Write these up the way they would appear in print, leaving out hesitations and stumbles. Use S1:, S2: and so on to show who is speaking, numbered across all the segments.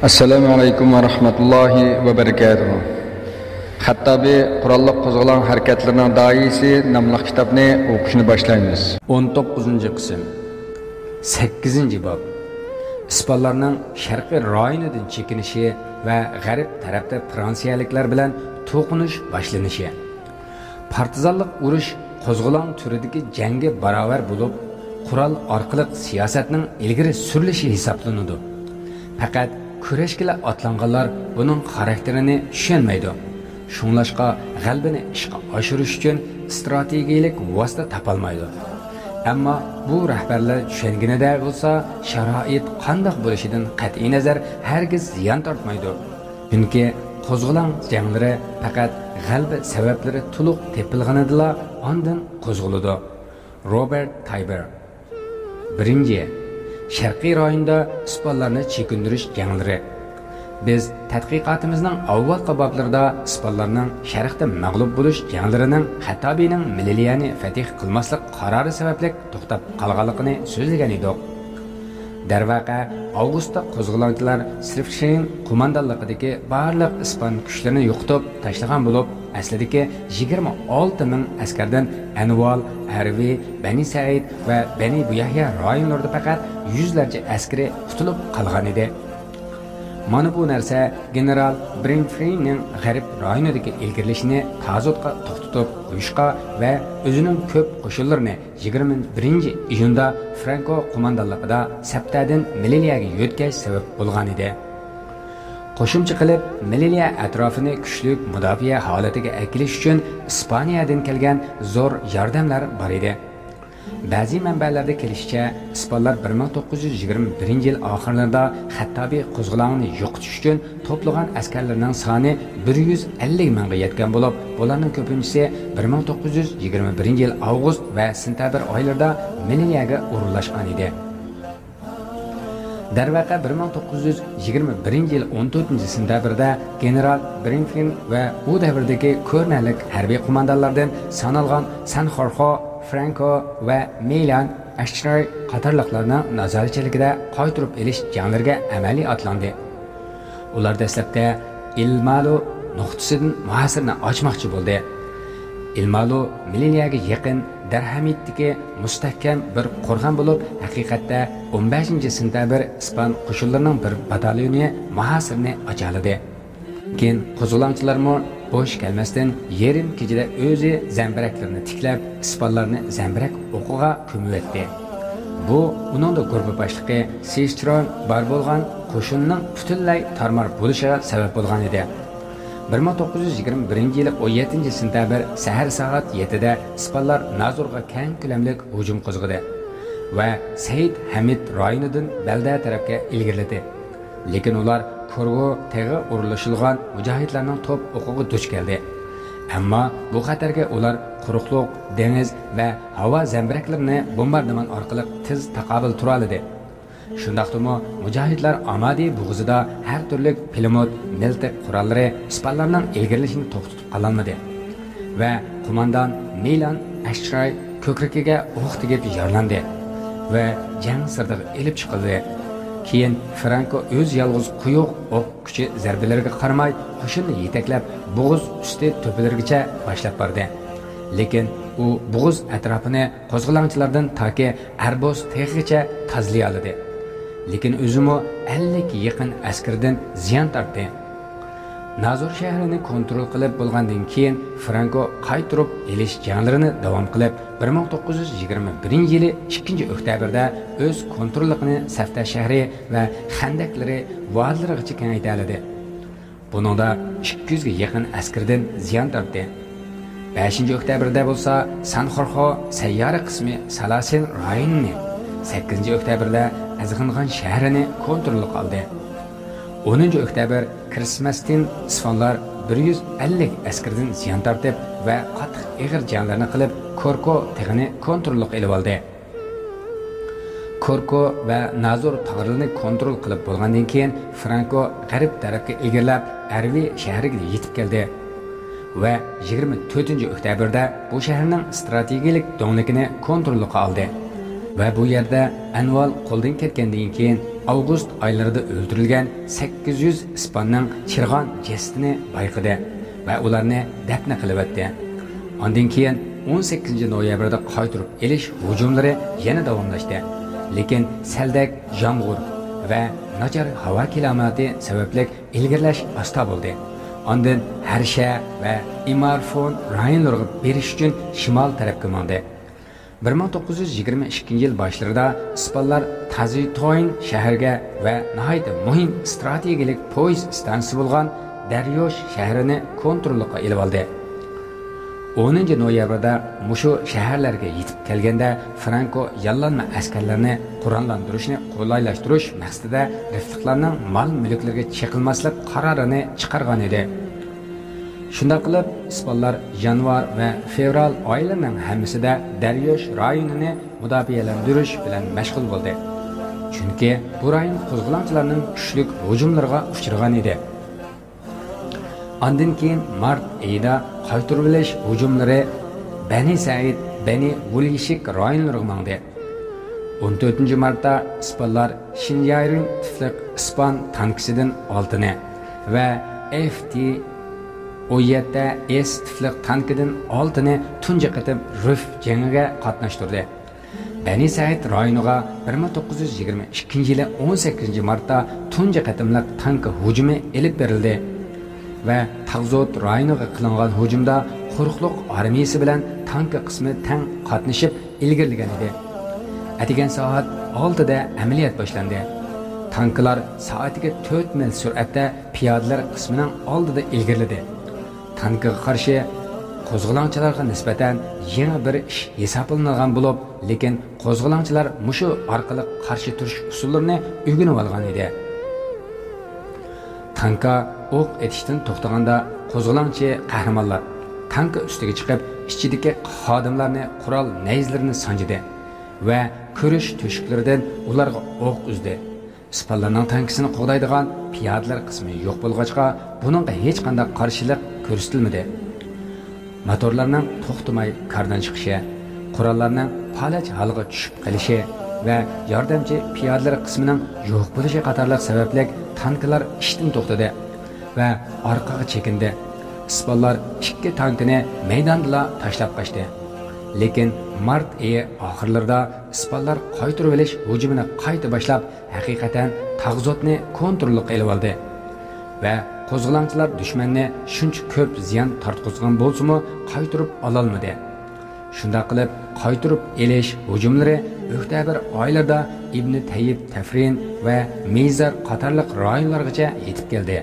S1: Assalamu alaykum wa rahmatullahi wa barakatuh. Xattabi Qur'onlik qo'zg'olon harakatlarining doisi nomli kitobni o'qishni boshlaymiz.
S2: 19-qism 8-bob Ispanlarning sharqiy rayonidan chekinishi va g'arb tarafda Fransiyaliklar bilan to'qinish boshlanishi. Partizanlik urush qo'zg'olon turidagi jangga barobar bo'lib, qurol orqali siyosatning ilgari surilishi hisoblanadi. Faqat kurashga otlanganlar buning xarakterini tushunmaydi. Shunlashqa g'albini ishga oshirish uchun strategiyalik vosita topolmaydi. Ammo bu rahbarlar tushunganida bo'lsa, sharoit qanday bo'lishidan qat'iy nazar hargiz ziyon tortmaydi. Chunki qo'zg'olon janglari faqat g'alba sabablari to'liq tepilganida ondan qo'zg'aladi. Robert Tayber. 1. Sharqiy rayonda ispanlarni chekindirish janglari. Biz tadqiqotimizning avval qaboblarida ispanlarning sharqda mag'lub bo'lish janglarining Xattabining Meliliyani fatih qilmaslik qarori sababli to'xtab qolganligini so'zlagan edik. Darvaqa avgustda qo'zg'olonchilar Sirfshin qo'mondonligidagi barliq ispan kuchlarini yo'qotib tashlagan bo'lib, aslidagi 26 ming askardan Anval, Harvi, Bani Said va Bani Buyahya rayonlarida faqat yuzlarcha askari qutulib qolgan edi. Mana bu narsa general Brinfreyning g'arb rayonidagi ilgirlashini tazotga to'xtatib qo'yishga va o'zining ko'p qo'shinlarini 21-iyunda Franco qo'mondonligida Sabtadan Meliliyaga yo'tkash sabab bo'lgan edi. Qo'shimcha qilib, Meliliya atrofini kuchli mudofaa holatiga akilish uchun Ispaniyadan kelgan zo'r yordamlar bor edi. Ba'zi manbalarda kelishicha, ispanlar 1921-yil oxirlarida Xattabi qo'zg'olonini yo'qotish uchun to'plagan askarlarning soni 150 mingga yetgan bo'lib, bularning ko'pinchisi 1921-yil avgust va sentabr oylarida Meliliyaga o'rinlashgan edi. Darvaqa 1921-yil 14-sentabrda general Brinfrin va u davrdagi ko'rnalik harbiy qo'mondonlardan sanalgan Sanxorxo, Franco va Milan Ashray qatorliqlarning nazoratchiligida qaytirib elish janglariga amaliy otlandi. Ular dastlabda Ilmalo nuqtasidan muhasirni ochmoqchi bo'ldi. Ilmalo Meliliyaga yaqin Darhamitdagi mustahkam bir qo'rg'on bo'lib, haqiqatda 15-sentabr ispan qo'shinlarining bir batalyoni muhasirni ochadi. Keyin qo'zg'olonchilarmi bo'sh kelmasdan yerim kechida o'zi zambiraklarni tiklab, ispanlarni zambirak o'qiga ko'mib. Bu uningda guruh boshlig'i Sestron bar bo'lgan qo'shinning butunlay tarmar bo'lishiga sabab bo'lgan edi. 1921-yil 17-sentabr sahar soat 7da ispanlar Nazurga keng ko'lamli hujum qo'zg'adi va Said Hamid rayonidan Balda tarafga ilgirladi. Lekin ular Korgo teg'i urilishilgan mujohidlarning to'p o'qiga duch keldi. Ammo bu xatarga ular quruqliq, dengiz va havo zambiraklarini bombardimon orqali tez taqobil tura oldi. Shundaqdimi mujohidlar Amadi bug'izida har turli pulemyot, miltiq qurollari ispanlarning ilgirilishini to'xtatib qololmadi va qo'mondon Milan Ashray ko'kragiga o'q tegib yaralandi va jang sirdiga elib chiqildi. Keyin Franco o'z yolg'iz quyuq o'q kuchi zarbalariga qaramay qo'shinni yetaklab bo'g'iz usti to'pilarigacha boshlab bordi. Lekin u bo'g'iz atrofini qo'zg'olonchilardan toki Arbos teg'igacha tozlay oldi. Lekin o'zimi 50 ga yaqin askardan ziyon tortdi. Nazor shahrini kontrol qilib bo'lgandan keyin Franco qaytirib elish janglarini davom qilib 1921-yil 2-oktyabrda o'z kontrolligini Safta shahri va Xandaklari vodilarigacha kengaytirdi. Buningda 200 ga yaqin askardan ziyon tortdi. 5-oktyabrda bo'lsa Sanxorxo sayyora qismi Salasin rayonini, 8-oktyabrda Azg'ingan shahrini kontrol qildi. 10-oktyabr Krismasdan ispanlar 150 askardan ziyon tortib va qattiq ig'ir janglarni qilib Korko teg'ini kontrol qilib oldi. Korko va Nazor tog'larini kontrol qilib bo'lgandan keyin Franco g'arb tarafga ilgirlab Arvi shahriga yetib keldi va 24-oktyabrda bu shaharning strategik do'ngligini kontrol qildi. Va bu yerda Anval qo'ldan ketgandan keyin avgust oylarida o'ldirilgan 800 ispanning chirg'on jasadini bayqidi va ularni dafn qilib o'tdi. Ondan keyin 18 noyabrda qaytirib elish hujumlari yana davomlashdi. Lekin saldak yomg'ir va nachar havo kelomati sababli ilgirlash asta bo'ldi. Ondan Harsha va Imarfon rayonlariga berish uchun shimol tarafga mondi. 1922 yil boshlarida ispanlar Tazitoyn shaharga va nihoyat muhim strategik poyezd stansiyasi bo'lgan Daryosh shahrini kontrolga olib oldi. 10 noyabrda mushu shaharlarga yetib kelganda Franco yollanma askarlarni qurollantirishni qo'llaylashtirish maqsadida rifliqlarning mol-mulklariga chiqilmaslik qarorini chiqargan edi. Shunda qilib ispanlar yanvar va fevral oylarining hammasida Daryosh rayonini mudofialantirish bilan mashg'ul bo'ldi. Chunki bu rayon qo'zg'olonchilarning kuchli hujumlariga uchragan edi. Ondan keyin mart oyida qaytirib olish hujumlari Bani Said, Bani Vulishik rayonlariga mangdi. 14 martda ispanlar Shinyarin tifliq ispan tankisidan oltini va FT Oyatda S tifliq tankidan oltini tunji qatib Ruf jangiga qatnashtirdi. Bani Said rayoniga 1922 yili 18 martda tunji qatimliq tank hujumi elib berildi va Tag'zot rayoniga qilingan hujumda qo'riqliq armiyasi bilan tank qismi tang qatnashib ilgirlagan edi. Atigan soat 6 da amaliyot boshlandi. Tanklar soatiga 4 mil sur'atda piyodalar qismining oldida ilgirladi. Tankga qarshi qo'zg'olonchilarga nisbatan yangi bir ish hisoblangan bo'lib, lekin qo'zg'olonchilar mushu orqali qarshi turish usullarini o'rganib olgan edi. Tankka o'q etishdan to'xtaganda qo'zg'olonchi qahramonlar tankka ustiga chiqib, ichidagi xodimlarni qurol nayzlarini sanjidi va ko'rish to'shiklaridan ularga o'q uzdi. Ispanlarning tankisini qo'g'daydigan piyodalar qismi yo'q bo'lg'achqa, buningga hech qanday qarshilik ko'rsatilmadi. Motorlarning to'xtamay kardan chiqishi, qurollarning falaj holiga tushib qolishi va yordamchi piyodalar qismining yo'q bo'lishi qatorliq sababli tanklar ishdan to'xtadi va orqaga chekindi. Ispanlar ikki tankini maydonda tashlab qochdi. Lekin mart oyi oxirlarida ispanlar qaytirib olish hujumini qayta boshlab, haqiqatan Tag'zotni kontrolga olib oldi va qo'zg'olonchilar dushmanni shuncha ko'p ziyon tortqizgan bo'lsa-mu, qaytirib ola olmadi. Shunda qilib qaytirib elish hujumlari oktyabr oylarida Ibn Tayyib Tafrin va Meyzar qatorliq rayonlargacha yetib keldi.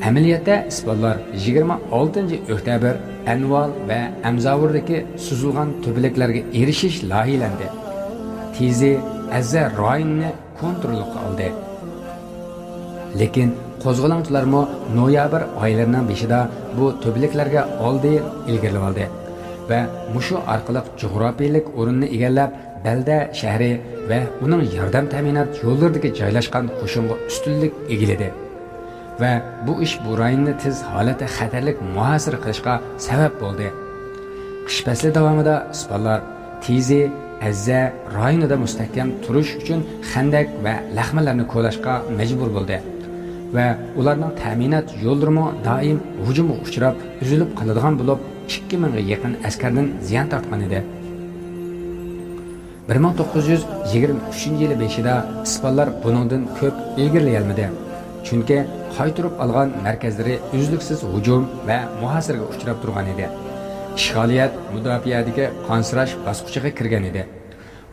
S2: Amaliyotda ispanlar 26 oktyabr Anval va Amzavurdagi suzilgan to'piliklarga erishish loyihalandi. Tizi Azza rayonini kontrolga oldi. Lekin qo'zg'olonchilarmi noyabr oylarining 5ida bu to'piliklarga oldi ilgirlab oldi va mushu orqali jug'rofiylik o'rinni egallab, Balda shahri va uning yordam ta'minot yo'llaridagi joylashgan qo'shinga ustunlik egiladi. Va bu ish bu rayonni tez holatda xatarlik muhosara qilishga sabab bo'ldi. Qish fasli davomida ispanlar Tizi Azza rayonida mustahkam turish uchun xandak va laxmalarni qo'lashga majbur bo'ldi va ularning ta'minot yo'llarimi doim hujumga uchrab, uzilib qoladigan bo'lib, 2000 ga yaqin askardan ziyon tortgan edi. 1923 yili 5ida ispanlar buningdan ko'p ilgirlay olmadi. Chunki qaytirib olgan markazlari uzluksiz hujum va muhosaraga uchrab turgan edi. Ishg'oliyat mudofiadagi qonsirash bosqichiga kirgan edi.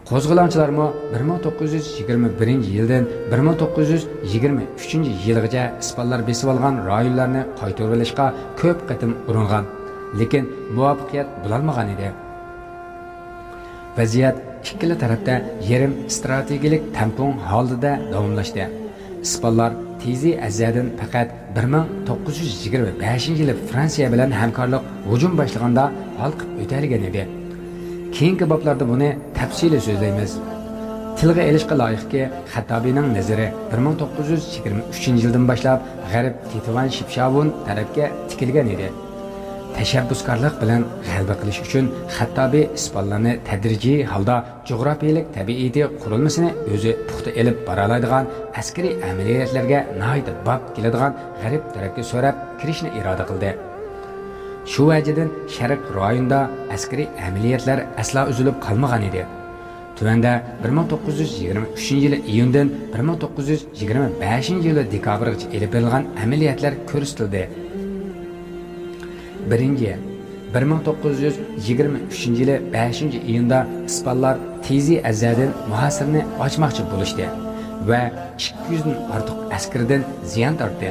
S2: Qo'zg'olonchilarmi 1921-yildan 1923-yilgacha ispanlar besib olgan rayonlarni qaytarib olishga ko'p qatim uringan, lekin muvaffaqiyat bo'lolmagan edi. Vaziyat ikkala tarafda yarim strategik tampon holatida davomlashdi. Ispanlar Tizi Azzadan faqat 1925-yili Fransiya bilan hamkorlik hujum boshlaganda halqib o'talgan edi. Keyingi boblarda buni tafsili so'zlaymiz. Tilga elishga loyiqki, Xattobiyning nazari 1923-yildan boshlab G'arb Tetuan Shipshavun tarafga tikilgan edi. tashabbuskorlik bilan g'alaba qilish uchun Xattabiy ispanlarni tadrijiy holda jo'grafiyalik tabiiyati qurilmasini o'zi puxta elib bora oladigan askariy amaliyotlarga nihoyat bab keladigan g'arb tarafga so'rab kirishni iroda qildi. Shu vajidan Sharq rayonida askariy amaliyotlar asla uzilib qolmagan edi. Tuvanda 1923 yili iyundan 1925 yili dekabrgacha elib berilgan amaliyotlar ko'rsatildi. Birinchi 1923 yili 5 iyunda ispanlar Tizi Azadin muhasirni ochmoqchi bo'lishdi va 200 dan ortiq askardan ziyon tortdi.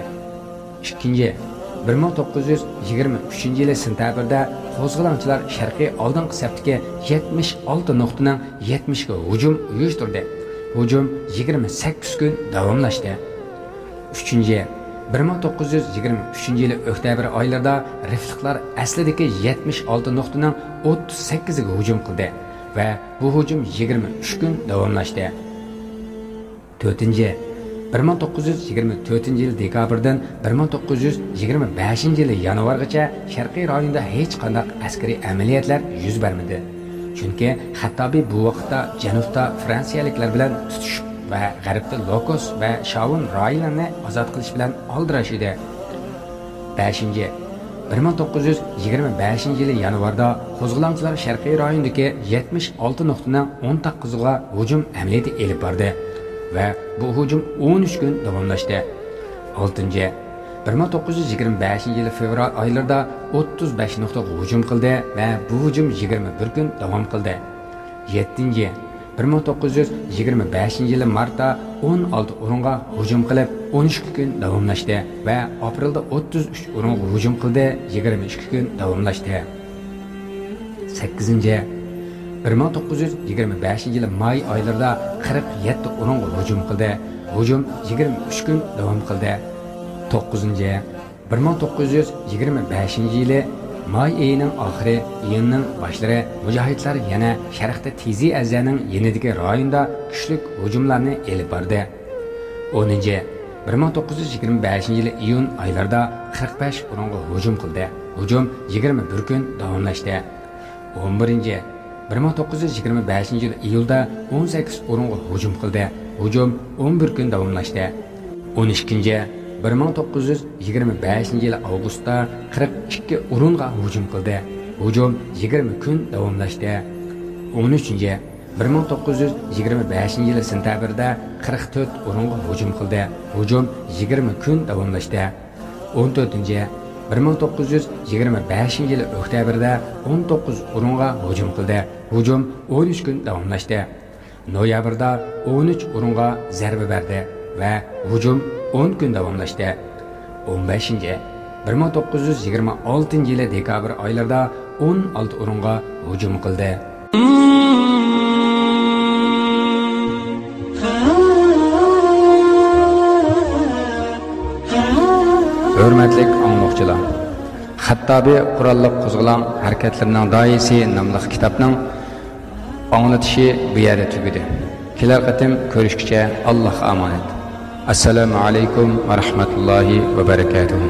S2: Ikkinchi 1923 yili sentabrda qo'zg'olonchilar sharqiy oldingi safdagi 76 nuqtaning 70 ga hujum uyushtirdi. Hujum 28 kun davomlashdi. Uchinchi 1923 yili oktyabr oylarida rifliqlar aslidagi 76 nuqtaning 38 ga hujum qildi va bu hujum 23 kun davomlashdi. To'rtinchi 1924 yil dekabrdan 1925 yili yanvargacha Sharqiy rayonda hech qanday askariy amaliyotlar yuz bermadi. Chunki Xattabiy bu vaqtda janubda Fransiyaliklar bilan tutishib va g'arbda Lokos va Shavun rayonlarini ozod qilish bilan oldirash edi. 5. 1925 yili yanvarda qo'zg'olonchilar Sharqiy rayondagi 76 nuqtaning 19 ga hujum amaliyoti elib bordi va bu hujum 13 kun davomlashdi. 6. 1925 yili fevral oylarida 35 nuqtaga hujum qildi va bu hujum 21 kun davom qildi. 7. 1925 yili martda 16 o'ringa hujum qilib 13 kun davomlashdi va aprelda 33 o'ringa hujum qildi, 22 kun davomlashdi. 8. 1925 yili may oylarida 47 o'ringa hujum qildi. Hujum 23 kun davom qildi. 9. 1925 yili may oyining oxiri, iyunning boshlari mujohidlar yana sharqda Tizi Azzaning yenidagi rayonda kuchli hujumlarni elib bordi. 10. 1925 yili iyun oylarida 45 o'ringa hujum qildi. Hujum 21 kun davomlashdi. 11. 1925 yili iyulda 18 o'ringa hujum qildi. Hujum 11 kun davomlashdi. 12. 1925 yili avgustda 42 o'ringa hujum qildi. Hujum 20 kun davomlashdi. 13. 1925 yili sentabrda 44 o'ringa hujum qildi. Hujum 20 kun davomlashdi. 14. 1925 yili oktyabrda 19 o'ringa hujum qildi. Hujum 13 kun davomlashdi. Noyabrda 13 o'ringa zarba berdi va hujum 10 kun davomlashdi. 15. 1926 yili dekabr oylarida 16 o'ringa hujum qildi. Hurmatli anglovchilar, Xattabiy qurolli qo'zg'olon harakatlarining doisi nomli kitobning anglatishi bu yerda tugadi. Kelar qatim ko'rishguncha Allohga omonat. Assalomu alaykum va rahmatullohi va barakatuh.